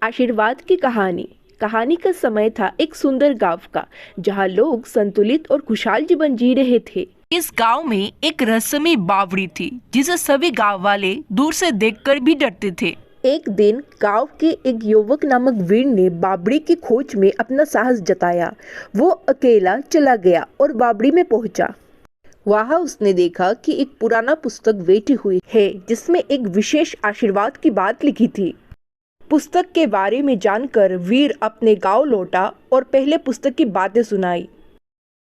आशीर्वाद की कहानी। कहानी का समय था एक सुंदर गांव का, जहां लोग संतुलित और खुशहाल जीवन जी रहे थे। इस गांव में एक रहस्यमयी बावड़ी थी जिसे सभी गांव वाले दूर से देखकर भी डरते थे। एक दिन गांव के एक युवक नामक वीर ने बावड़ी की खोज में अपना साहस जताया। वो अकेला चला गया और बावड़ी में पहुंचा। वहां उसने देखा कि एक पुराना पुस्तक बैठी हुई है जिसमें एक विशेष आशीर्वाद की बात लिखी थी। पुस्तक के बारे में जानकर वीर अपने गांव लौटा और पहले पुस्तक की बातें सुनाई।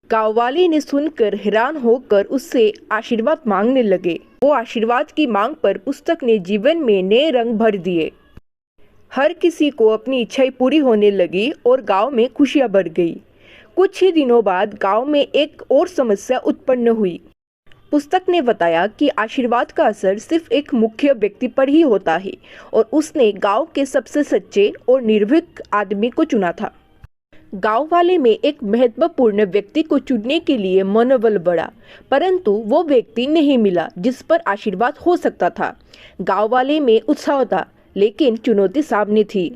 गांव वाले ने सुनकर हैरान होकर उससे आशीर्वाद मांगने लगे। वो आशीर्वाद की मांग पर पुस्तक ने जीवन में नए रंग भर दिए। हर किसी को अपनी इच्छाएं पूरी होने लगी और गांव में खुशियां बढ़ गई। कुछ ही दिनों बाद गांव में एक और समस्या उत्पन्न हुई। पुस्तक ने बताया कि आशीर्वाद का असर सिर्फ एक मुख्य व्यक्ति पर ही होता है और उसने गांव के सबसे सच्चे और निर्भीक आदमी को चुना था। गांव वाले में एक महत्वपूर्ण व्यक्ति को चुनने के लिए मनोबल बढ़ा, परंतु वो व्यक्ति नहीं मिला जिस पर आशीर्वाद हो सकता था। गांव वाले में उत्साह था, लेकिन चुनौती सामने थी।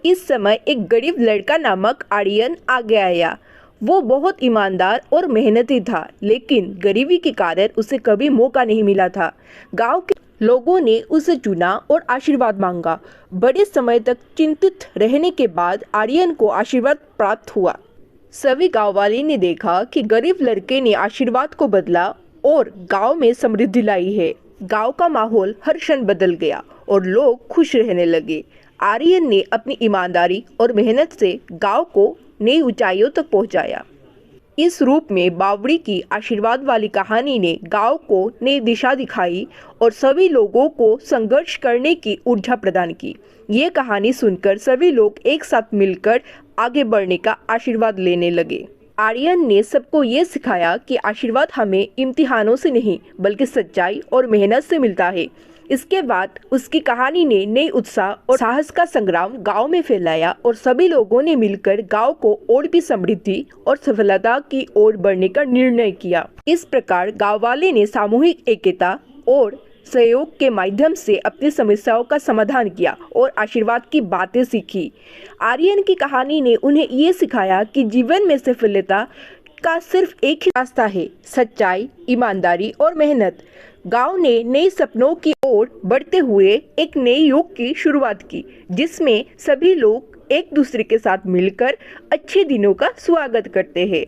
इस समय एक गरीब लड़का नामक आर्यन आगे आया। वो बहुत ईमानदार और मेहनती था, लेकिन गरीबी के कारण उसे कभी मौका नहीं मिला था। गांव के लोगों ने उसे चुना और आशीर्वाद मांगा। बड़े समय तक चिंतित रहने के बाद आर्यन को आशीर्वाद प्राप्त हुआ। सभी गांव वाले ने देखा कि गरीब लड़के ने आशीर्वाद को बदला और गांव में समृद्धि लाई है। गांव का माहौल हर क्षण बदल गया और लोग खुश रहने लगे। आर्यन ने अपनी ईमानदारी और मेहनत से गांव को नई ऊंचाइयों तक पहुंचाया। इस रूप में बावड़ी की आशीर्वाद वाली कहानी ने गांव को नई दिशा दिखाई और सभी लोगों को संघर्ष करने की ऊर्जा प्रदान की। ये कहानी सुनकर सभी लोग एक साथ मिलकर आगे बढ़ने का आशीर्वाद लेने लगे। आर्यन ने सबको ये सिखाया कि आशीर्वाद हमें इम्तिहानों से नहीं बल्कि सच्चाई और मेहनत से मिलता है। इसके बाद उसकी कहानी ने नई उत्साह और साहस का संग्राम गांव में फैलाया और सभी लोगों ने मिलकर गांव को और भी समृद्धि और सफलता की ओर बढ़ने का निर्णय किया। इस प्रकार गांव वाले ने सामूहिक एकता और सहयोग के माध्यम से अपनी समस्याओं का समाधान किया और आशीर्वाद की बातें सीखी। आर्यन की कहानी ने उन्हें ये सिखाया कि जीवन में सफलता का सिर्फ एक ही रास्ता है, सच्चाई, ईमानदारी और मेहनत। गांव ने नए सपनों की ओर बढ़ते हुए एक नए युग की शुरुआत की, जिसमें सभी लोग एक दूसरे के साथ मिलकर अच्छे दिनों का स्वागत करते हैं।